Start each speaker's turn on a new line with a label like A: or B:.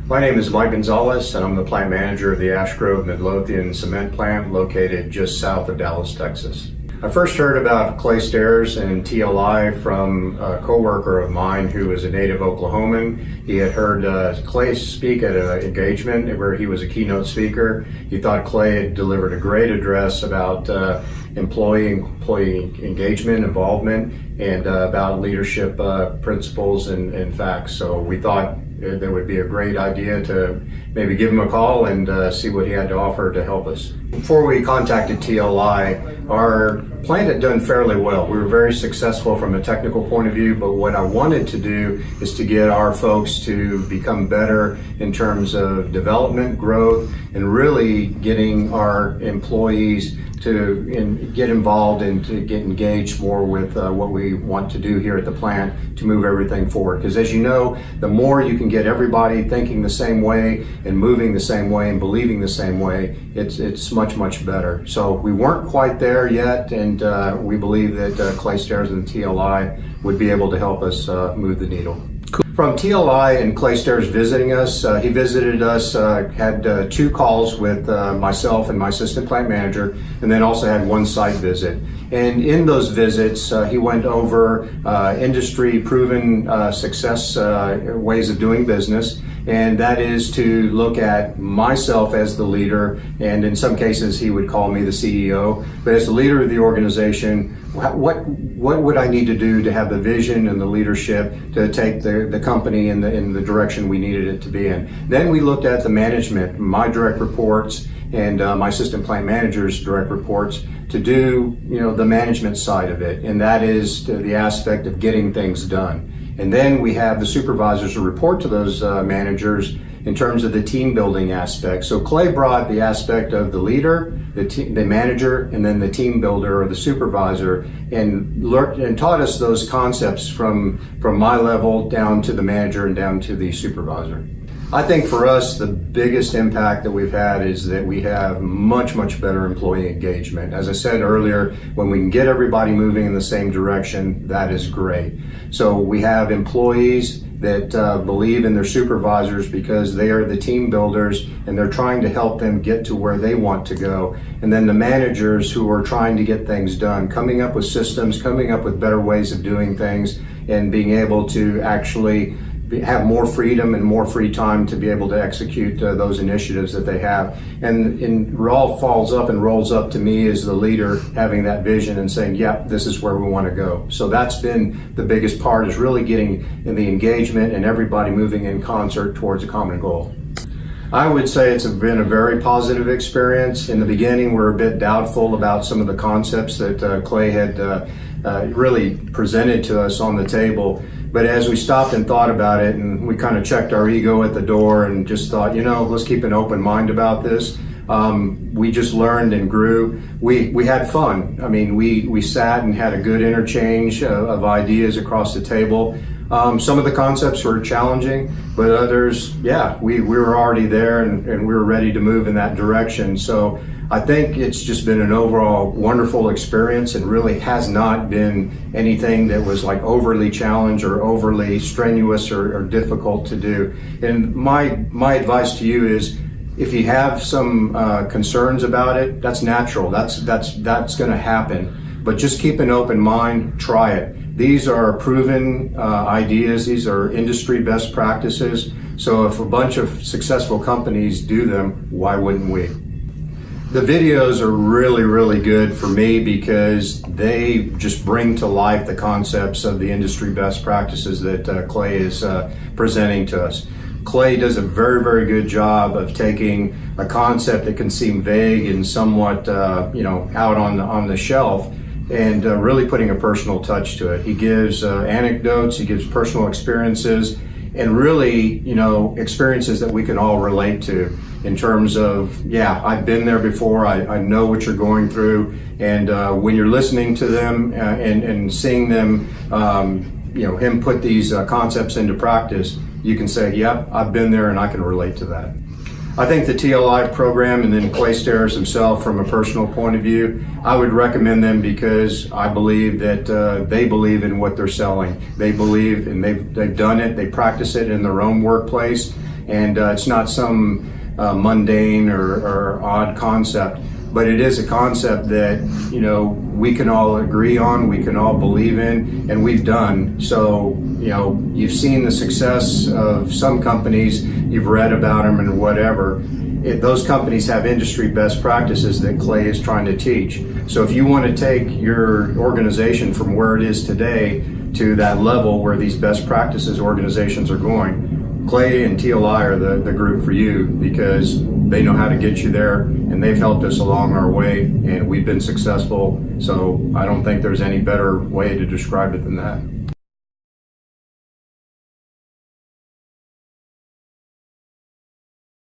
A: My name is Mike Gonzalez, and I'm the plant manager of the Ash Grove Midlothian cement plant located just south of Dallas, Texas. I first heard about clay stairs and TLI from a coworker of mine who was a native Oklahoman. He had heard Clay speak at an engagement where he was a keynote speaker. He thought Clay had delivered a great address about employee engagement, involvement, and about leadership principles and facts. So we thought that would be a great idea to maybe give him a call and see what he had to offer to help us. Before we contacted TLI, our plant had done fairly well. We were very successful from a technical point of view, but what I wanted to do is to get our folks to become better in terms of development, growth, and really getting our employees to get involved and to get engaged more with what we want to do here at the plant to move everything forward. Because as you know, the more you can get everybody thinking the same way and moving the same way and believing the same way, it's much better. So we weren't quite there yet, and we believe that Clay Stairs and TLI would be able to help us move the needle. From TLI and Clay Stairs visiting us, he visited us, had 2 calls with myself and my assistant plant manager, and then also had 1 site visit. And in those visits, he went over industry proven success ways of doing business, and that is to look at myself as the leader, and in some cases he would call me the CEO, but as the leader of the organization, what would I need to do to have the vision and the leadership to take the company in the direction we needed it to be in. Then we looked at the management, my direct reports and my assistant plant manager's direct reports, to do the management side of it, and that is the aspect of getting things done. And then we have the supervisors who report to those managers in terms of the team building aspect. So Clay brought the aspect of the leader, the manager, and then the team builder or the supervisor, and learned and taught us those concepts from my level down to the manager and down to the supervisor. I think for us, the biggest impact that we've had is that we have much better employee engagement. As I said earlier, when we can get everybody moving in the same direction, that is great. So we have employees that believe in their supervisors because they are the team builders and they're trying to help them get to where they want to go. And then the managers who are trying to get things done, coming up with systems, coming up with better ways of doing things, and being able to actually have more freedom and more free time to be able to execute those initiatives that they have. And it all falls up and rolls up to me as the leader, having that vision and saying, yep, this is where we want to go. So that's been the biggest part, is really getting in the engagement and everybody moving in concert towards a common goal. I would say it's been a very positive experience. In the beginning, we're a bit doubtful about some of the concepts that Clay had really presented to us on the table. But as we stopped and thought about it, and we kind of checked our ego at the door and just thought, let's keep an open mind about this. We just learned and grew. We had fun. I mean, we sat and had a good interchange of ideas across the table. Some of the concepts were challenging, but others, we were already there and we were ready to move in that direction. So I think it's just been an overall wonderful experience, and really has not been anything that was like overly challenged or overly strenuous or difficult to do. And my advice to you is, if you have some concerns about it, that's natural. That's going to happen. But just keep an open mind. Try it. These are proven ideas. These are industry best practices. So if a bunch of successful companies do them, why wouldn't we? The videos are really good for me because they just bring to life the concepts of the industry best practices that Clay is presenting to us. Clay does a very good job of taking a concept that can seem vague and somewhat out on the shelf, and really putting a personal touch to it. He gives anecdotes, he gives personal experiences, and really, experiences that we can all relate to in terms of, I've been there before, I know what you're going through, and when you're listening to them and seeing them, him put these concepts into practice, you can say, yep, I've been there and I can relate to that. I think the TLI program, and then Clay Stairs himself, from a personal point of view, I would recommend them because I believe that they believe in what they're selling. They believe, and they've done it, they practice it in their own workplace, And it's not some mundane or odd concept, but it is a concept that, you know, we can all agree on, we can all believe in, and we've done. So, you know, you've seen the success of some companies, you've read about them and whatever. Those companies have industry best practices that Clay is trying to teach. So if you want to take your organization from where it is today to that level where these best practices organizations are going, Clay and TLI are the group for you, because they know how to get you there, and they've helped us along our way, and we've been successful. So I don't think there's any better way to describe it than that.